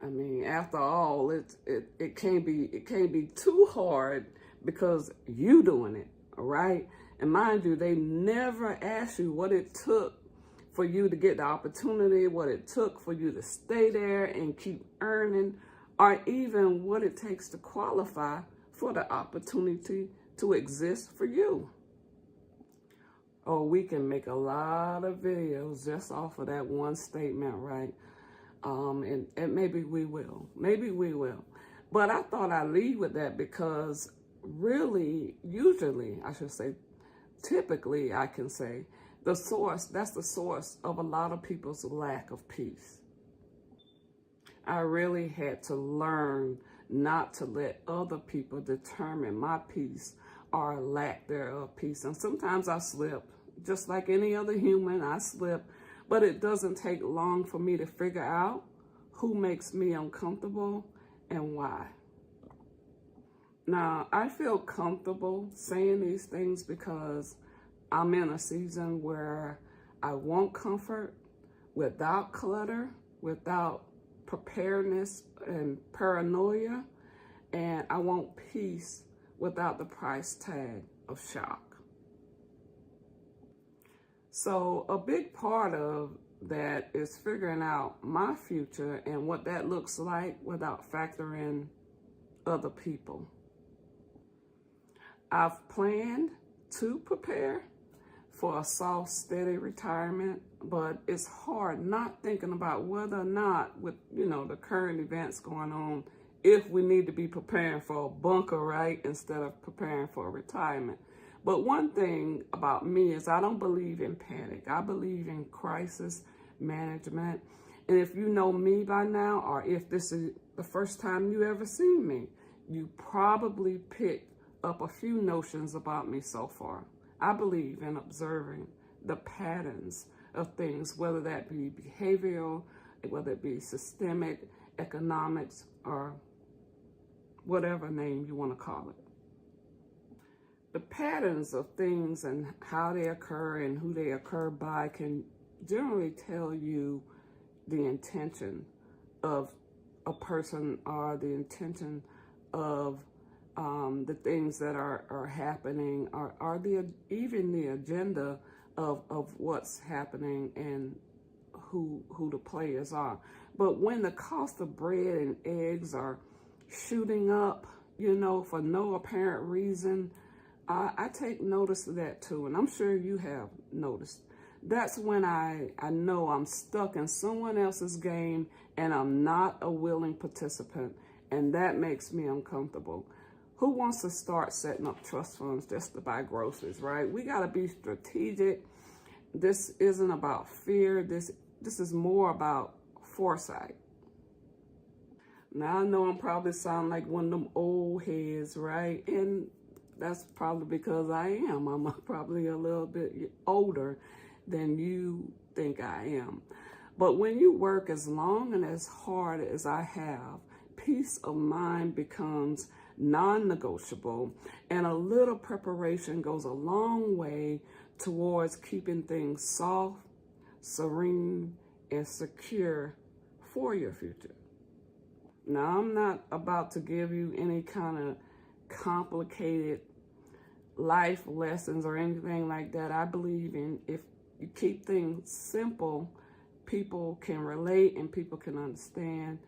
I mean, after all, it can't be too hard because you doing it, all right? And mind you, they never ask you what it took for you to get the opportunity, what it took for you to stay there and keep earning, or even what it takes to qualify for the opportunity to exist for you. Oh, we can make a lot of videos just off of that one statement, right? And maybe we will. Maybe we will. But I thought I'd lead with that because really, usually, I should say, typically, I can say, that's the source of a lot of people's lack of peace. I really had to learn not to let other people determine my peace or lack thereof peace. And sometimes I slip, just like any other human, I slip. But it doesn't take long for me to figure out who makes me uncomfortable and why. Now, I feel comfortable saying these things because I'm in a season where I want comfort without clutter, without preparedness and paranoia, and I want peace without the price tag of shock. So a big part of that is figuring out my future and what that looks like without factoring other people. I've planned to prepare for a soft, steady retirement, but it's hard not thinking about whether or not, with the current events going on, if we need to be preparing for a bunker, right, instead of preparing for a retirement. But one thing about me is I don't believe in panic. I believe in crisis management. And if you know me by now, or if this is the first time you ever seen me, you probably picked up a few notions about me so far. I believe in observing the patterns of things, whether that be behavioral, whether it be systemic, economics, or whatever name you want to call it. The patterns of things and how they occur and who they occur by can generally tell you the intention of a person or the intention of the things that are happening, or even the agenda of what's happening and who the players are. But when the cost of bread and eggs are shooting up, for no apparent reason, I take notice of that too, and I'm sure you have noticed. That's when I know I'm stuck in someone else's game and I'm not a willing participant, and that makes me uncomfortable. Who wants to start setting up trust funds just to buy groceries, right? We got to be strategic. This isn't about fear. This is more about foresight. Now, I know I'm probably sound like one of them old heads, right? And that's probably because I am. I'm probably a little bit older than you think I am. But when you work as long and as hard as I have, peace of mind becomes non-negotiable, and a little preparation goes a long way towards keeping things soft, serene, and secure for your future. Now, I'm not about to give you any kind of complicated life lessons or anything like that. I believe in, if you keep things simple, people can relate and people can understand,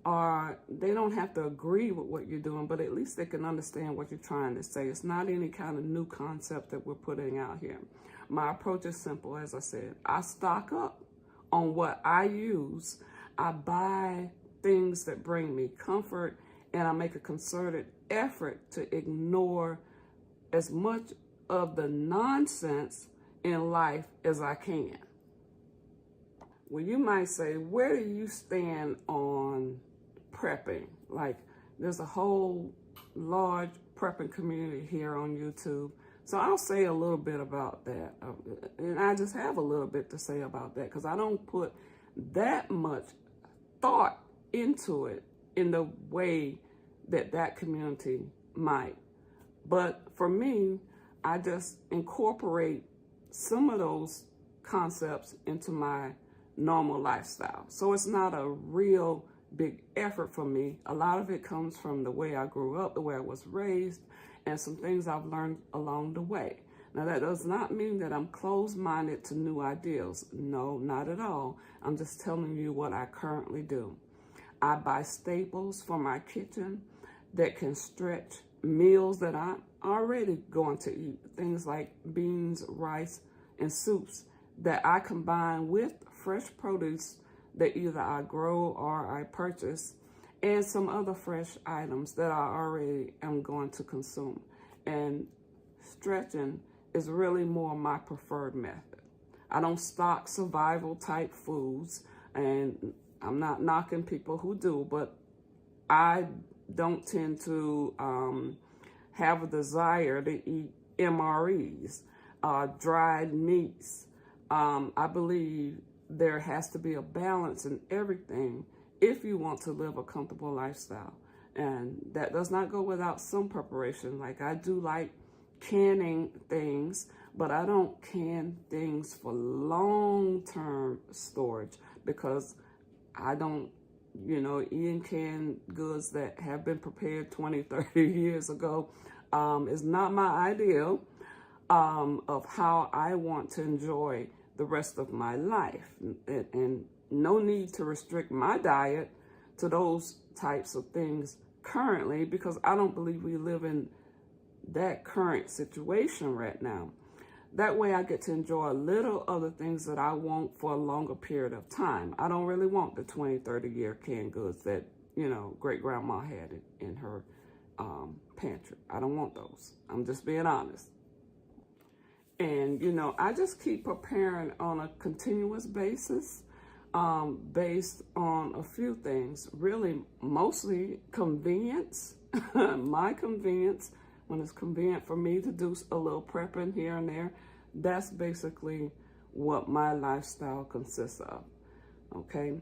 or they don't have to agree with what you're doing, but at least they can understand what you're trying to say. It's not any kind of new concept that we're putting out here. My approach is simple, as I said. I stock up on what I use. I buy things that bring me comfort, and I make a concerted effort to ignore as much of the nonsense in life as I can. Well, you might say, where do you stand on prepping? Like, there's a whole large prepping community here on YouTube. So I'll say a little bit about that. And I just have a little bit to say about that because I don't put that much thought into it in the way that community might. But for me, I just incorporate some of those concepts into my normal lifestyle. So it's not a real big effort for me. A lot of it comes from the way I grew up, the way I was raised, and some things I've learned along the way. Now, that does not mean that I'm closed-minded to new ideas. No, not at all. I'm just telling you what I currently do. I buy staples for my kitchen that can stretch meals that I'm already going to eat. Things like beans, rice, and soups that I combine with fresh produce that either I grow or I purchase, and some other fresh items that I already am going to consume. And stretching is really more my preferred method. I don't stock survival type foods, and I'm not knocking people who do, but I don't tend to have a desire to eat MREs, dried meats. I believe there has to be a balance in everything if you want to live a comfortable lifestyle. And that does not go without some preparation. Like, I do like canning things, but I don't can things for long-term storage, because I don't, eating canned goods that have been prepared 20, 30 years ago is not my ideal of how I want to enjoy the rest of my life. And no need to restrict my diet to those types of things currently, because I don't believe we live in that current situation right now. That way I get to enjoy a little other things that I want for a longer period of time. I don't really want the 20, 30-year canned goods that, great grandma had in her pantry. I don't want those. I'm just being honest. And, I just keep preparing on a continuous basis, based on a few things, really mostly convenience, my convenience. When it's convenient for me to do a little prepping here and there, that's basically what my lifestyle consists of, okay?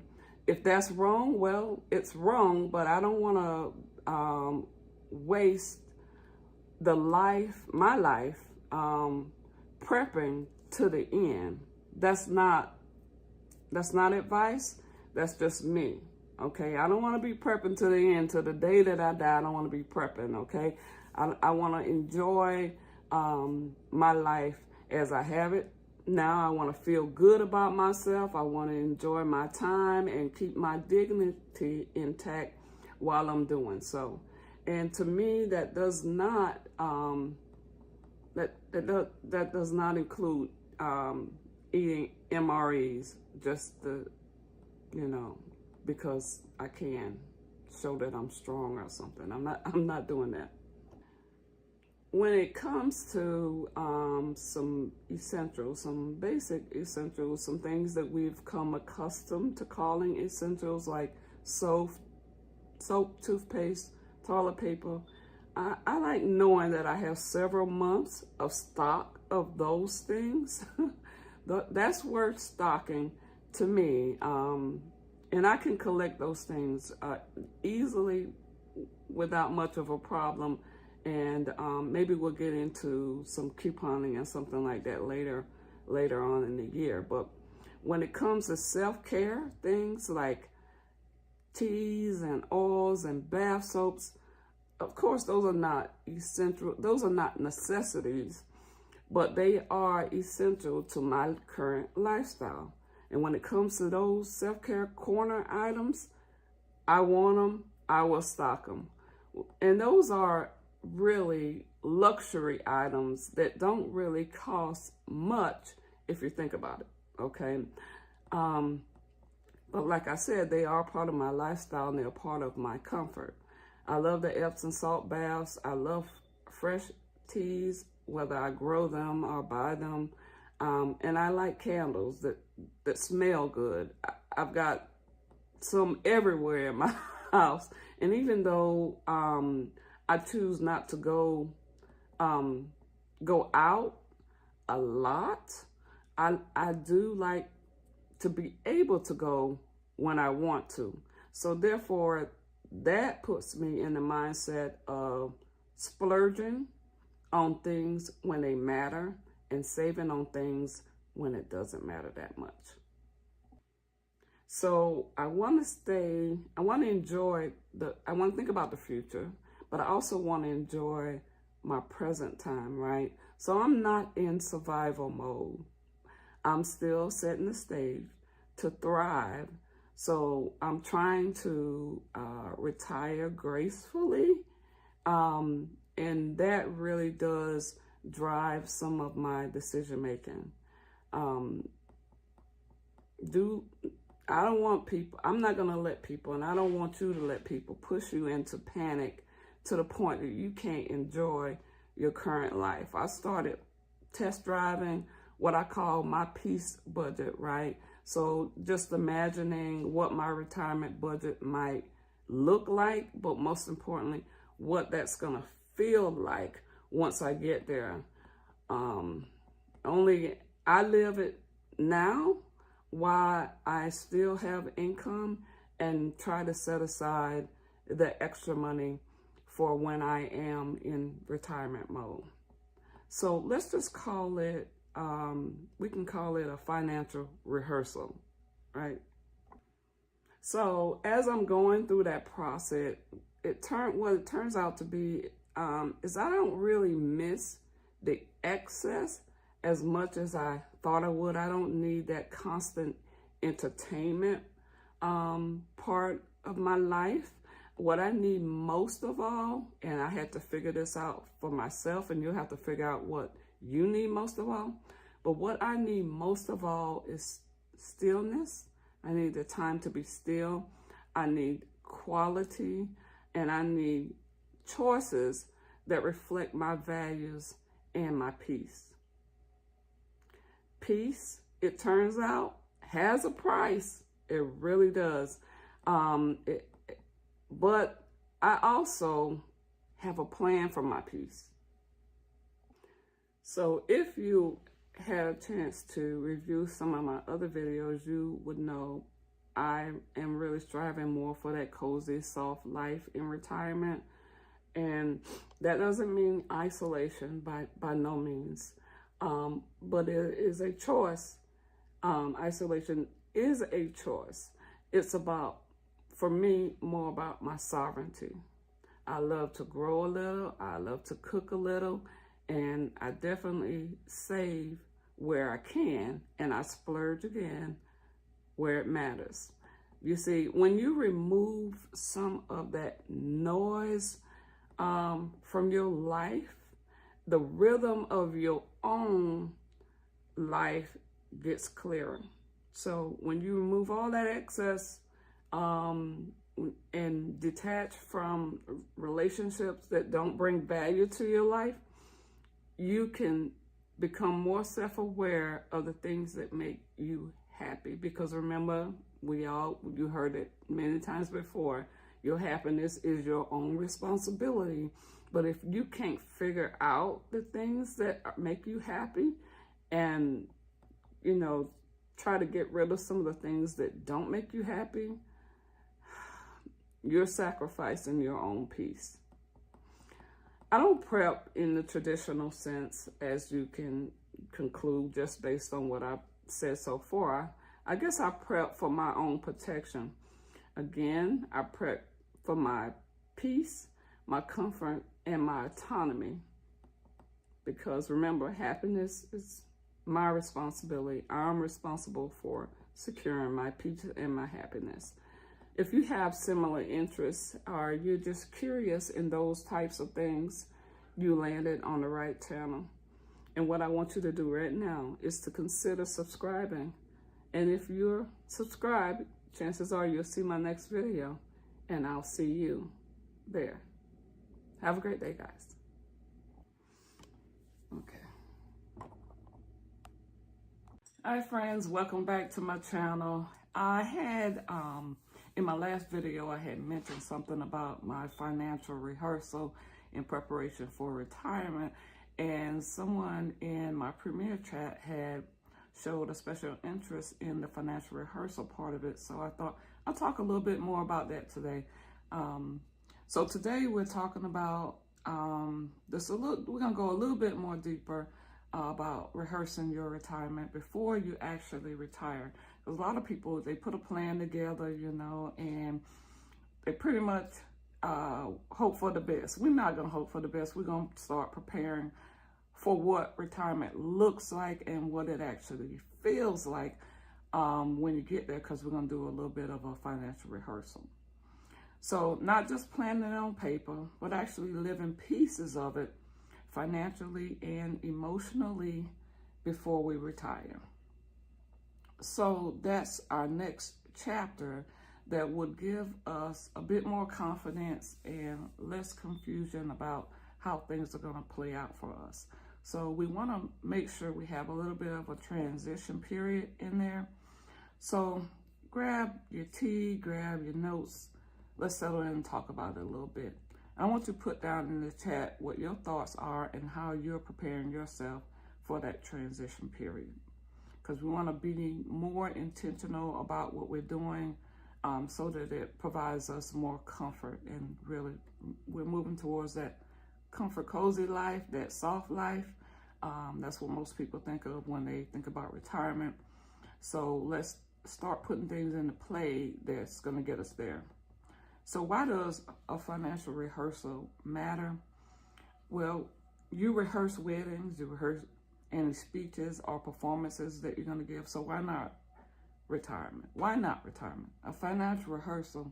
If that's wrong, well, it's wrong, but I don't want to waste my life prepping to the end. That's not advice. That's just me, okay? I don't want to be prepping to the end, to the day that I die. I don't want to be prepping, okay? I want to enjoy my life as I have it now. I want to feel good about myself. I want to enjoy my time and keep my dignity intact while I'm doing so. And to me, that does not that does not include eating MREs just because I can show that I'm strong or something. I'm not doing that. When it comes to some essentials, some basic essentials, some things that we've come accustomed to calling essentials, like soap, toothpaste, toilet paper, I like knowing that I have several months of stock of those things. That's worth stocking to me. And I can collect those things easily without much of a problem. And maybe we'll get into some couponing and something like that later on in the year. But when it comes to self-care things like teas and oils and bath soaps, of course, those are not essential. Those are not necessities, but they are essential to my current lifestyle. And when it comes to those self-care corner items, I want them, I will stock them. And those are really luxury items that don't really cost much if you think about it, okay? But like I said, they are part of my lifestyle and they're part of my comfort. I love the Epsom salt baths. I love fresh teas, whether I grow them or buy them. And I like candles that smell good. I've got some everywhere in my house. And even though I choose not to go out a lot, I do like to be able to go when I want to. So therefore, that puts me in the mindset of splurging on things when they matter and saving on things when it doesn't matter that much. So I want to enjoy I want to think about the future, but I also want to enjoy my present time, right? So I'm not in survival mode. I'm still setting the stage to thrive. So I'm trying to retire gracefully. And that really does drive some of my decision making. I don't want people, I'm not going to let people, and I don't want you to let people push you into panic to the point that you can't enjoy your current life. I started test driving what I call my peace budget, right? So just imagining what my retirement budget might look like, but most importantly, what that's going to feel like once I get there. Only I live it now while I still have income and try to set aside the extra money for when I am in retirement mode. So let's just call it, we can call it a financial rehearsal, right? So as I'm going through that process, what it turns out to be is I don't really miss the excess as much as I thought I would. I don't need that constant entertainment part of my life. What I need most of all, and I had to figure this out for myself, and you'll have to figure out what you need most of all, but what I need most of all is stillness. I need the time to be still. I need quality, and I need choices that reflect my values and my peace. Peace, it turns out, has a price. It really does. But I also have a plan for my peace. So if you had a chance to review some of my other videos, you would know I am really striving more for that cozy, soft life in retirement. And that doesn't mean isolation by no means. But it is a choice. Isolation is a choice. It's about, for me, more about my sovereignty. I love to grow a little. I love to cook a little. And I definitely save where I can. And I splurge again where it matters. You see, when you remove some of that noise from your life, the rhythm of your own life gets clearer. So when you remove all that excess and detach from relationships that don't bring value to your life, you can become more self-aware of the things that make you happy. Because remember, you heard it many times before, your happiness is your own responsibility. But if you can't figure out the things that make you happy and, try to get rid of some of the things that don't make you happy, you're sacrificing your own peace. I don't prep in the traditional sense, as you can conclude just based on what I've said so far. I guess I prep for my own protection. Again, I prep for my peace, my comfort, and my autonomy. Because remember, happiness is my responsibility. I'm responsible for securing my peace and my happiness. If you have similar interests or you're just curious in those types of things, you landed on the right channel. And what I want you to do right now is to consider subscribing. And if you're subscribed, chances are you'll see my next video, and I'll see you there. Have a great day, guys. Okay. Hi, friends. Welcome back to my channel. I had, in my last video, I had mentioned something about my financial rehearsal in preparation for retirement, and someone in my Premier chat had showed a special interest in the financial rehearsal part of it. So I thought I'll talk a little bit more about that today. So today we're talking about we're gonna go a little bit more deeper about rehearsing your retirement before you actually retire. A lot of people, they put a plan together, you know, and they pretty much hope for the best. We're not going to hope for the best. We're going to start preparing for what retirement looks like and what it actually feels like when you get there, because we're going to do a little bit of a financial rehearsal. So not just planning it on paper, but actually living pieces of it financially and emotionally before we retire. So that's our next chapter that would give us a bit more confidence and less confusion about how things are going to play out for us. So we want to make sure we have a little bit of a transition period in there. So grab your tea, grab your notes. Let's settle in and talk about it a little bit. I want you to put down in the chat what your thoughts are and how you're preparing yourself for that transition period. Because we want to be more intentional about what we're doing so that it provides us more comfort. And really, we're moving towards that comfort, cozy life, that soft life. That's what most people think of when they think about retirement. So let's start putting things into play that's going to get us there. So why does a financial rehearsal matter? Well, you rehearse weddings, you rehearse any speeches or performances that you're going to give. So why not retirement? Why not retirement? A financial rehearsal,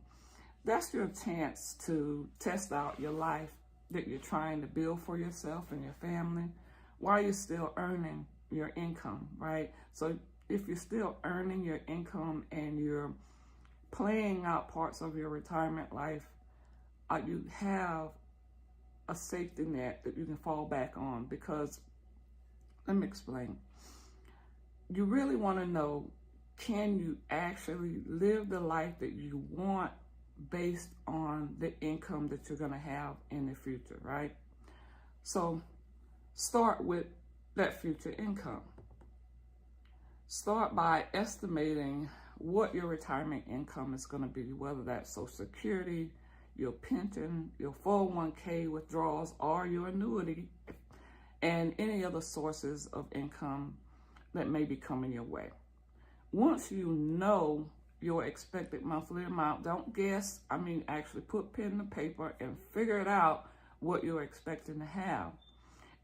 that's your chance to test out your life that you're trying to build for yourself and your family while you're still earning your income, right? So if you're still earning your income and you're playing out parts of your retirement life, you have a safety net that you can fall back on. Because, let me explain. You really want to know, can you actually live the life that you want based on the income that you're going to have in the future, right? So start with that future income. Start by estimating what your retirement income is going to be, whether that's Social Security, your pension, your 401k withdrawals, or your annuity, and any other sources of income that may be coming your way. Once you know your expected monthly amount, don't guess, actually put pen to paper and figure it out what you're expecting to have.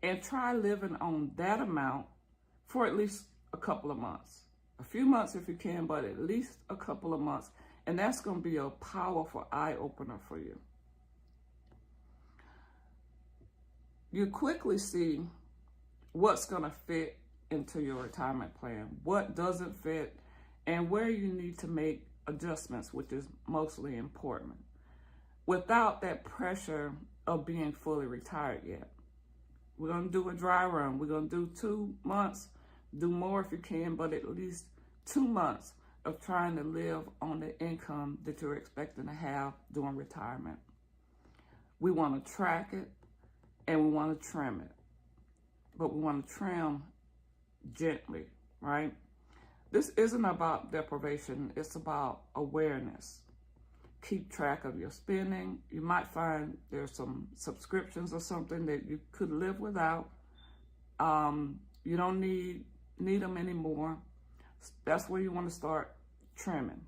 And try living on that amount for at least a couple of months. A few months if you can, but at least a couple of months. And that's going to be a powerful eye-opener for you. You quickly see what's going to fit into your retirement plan, what doesn't fit, and where you need to make adjustments, which is mostly important, without that pressure of being fully retired yet. We're going to do a dry run. We're going to do 2 months. Do more if you can, but at least 2 months of trying to live on the income that you're expecting to have during retirement. We want to track it and we want to trim it, but we want to trim gently, right? This isn't about deprivation, it's about awareness. Keep track of your spending. You might find there's some subscriptions or something that you could live without. You don't need them anymore. That's where you want to start trimming.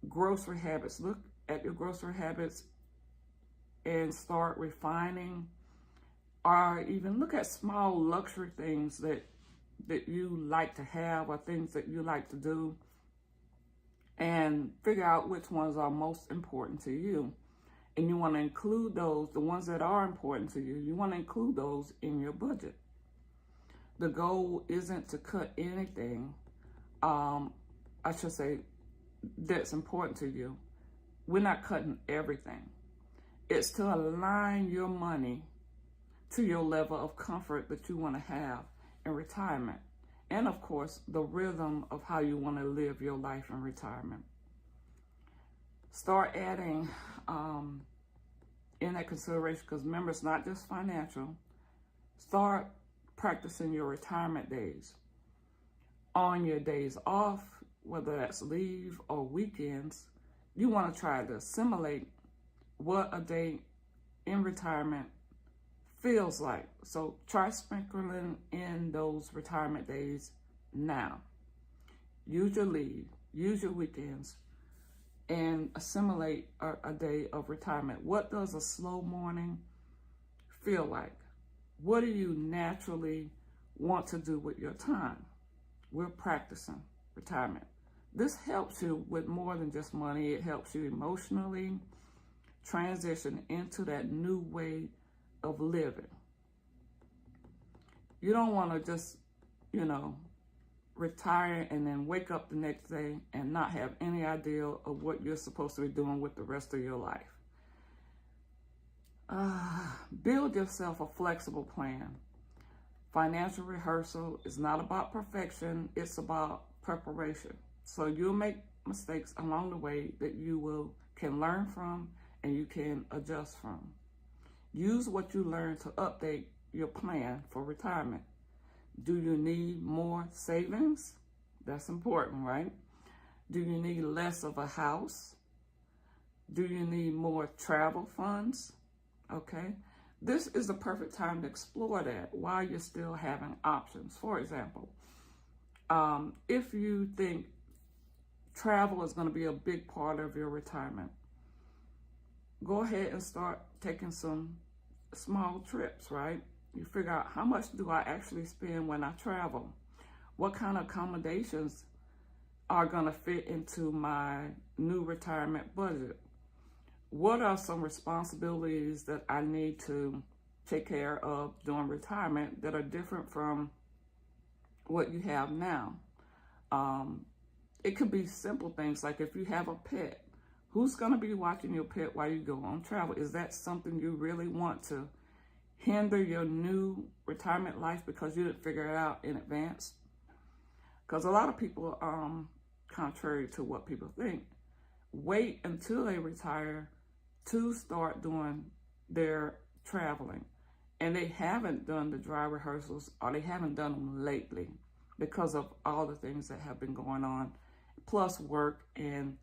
Grocery habits. Look at your grocery habits and start refining, or even look at small luxury things that you like to have or things that you like to do, and figure out which ones are most important to you. And you want to include those, the ones that are important to you, you want to include those in your budget. The goal isn't to cut anything, I should say, that's important to you. We're not cutting everything. It's to align your money to your level of comfort that you want to have in retirement. And of course, the rhythm of how you want to live your life in retirement. Start adding in that consideration, because remember, it's not just financial. Start practicing your retirement days. On your days off, whether that's leave or weekends, you want to try to assimilate what a day in retirement feels like. So try sprinkling in those retirement days now. Use your leave, use your weekends, and assimilate a day of retirement. What does a slow morning feel like? What do you naturally want to do with your time? We're practicing retirement. This helps you with more than just money. It helps you emotionally transition into that new way of living. You don't want to just, retire and then wake up the next day and not have any idea of what you're supposed to be doing with the rest of your life. Build yourself a flexible plan. Financial rehearsal is not about perfection, it's about preparation. So you'll make mistakes along the way that you can learn from and you can adjust from. Use what you learn to update your plan for retirement. Do you need more savings? That's important, right? Do you need less of a house? Do you need more travel funds? Okay. This is the perfect time to explore that while you're still having options. For example, if you think travel is going to be a big part of your retirement, go ahead and start taking some small trips, right? You figure out, how much do I actually spend when I travel? What kind of accommodations are going to fit into my new retirement budget? What are some responsibilities that I need to take care of during retirement that are different from what you have now? It could be simple things like if you have a pet, who's going to be watching your pet while you go on travel? Is that something you really want to hinder your new retirement life because you didn't figure it out in advance? Because a lot of people, contrary to what people think, wait until they retire to start doing their traveling. And they haven't done the dry rehearsals, or they haven't done them lately because of all the things that have been going on, plus work and,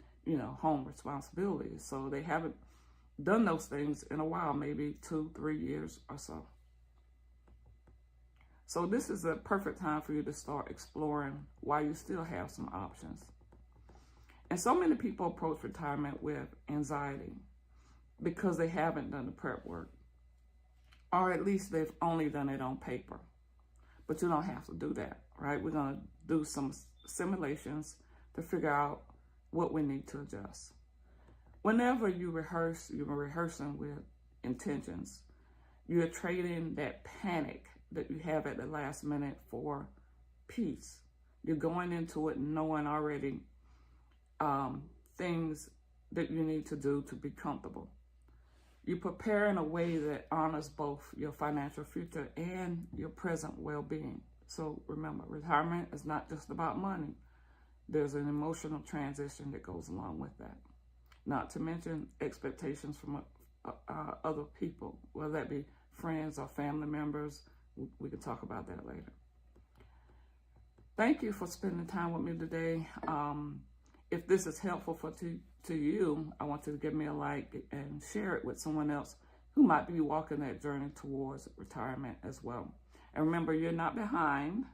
home responsibilities. So they haven't done those things in a while, maybe 2-3 years or so. So this is a perfect time for you to start exploring while you still have some options. And so many people approach retirement with anxiety because they haven't done the prep work, or at least they've only done it on paper. But you don't have to do that, right? We're going to do some simulations to figure out what we need to adjust. Whenever you rehearse, you're rehearsing with intentions. You're trading that panic that you have at the last minute for peace. You're going into it knowing already things that you need to do to be comfortable. You prepare in a way that honors both your financial future and your present well-being. So remember, retirement is not just about money. There's an emotional transition that goes along with that. Not to mention expectations from other people, whether that be friends or family members. We can talk about that later. Thank you for spending time with me today. If this is helpful to you, I want you to give me a like and share it with someone else who might be walking that journey towards retirement as well. And remember, you're not behind.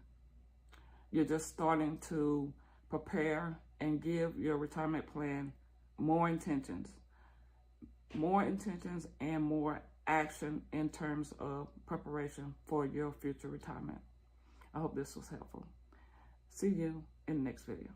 You're just starting to prepare and give your retirement plan more intentions and more action in terms of preparation for your future retirement. I hope this was helpful. See you in the next video.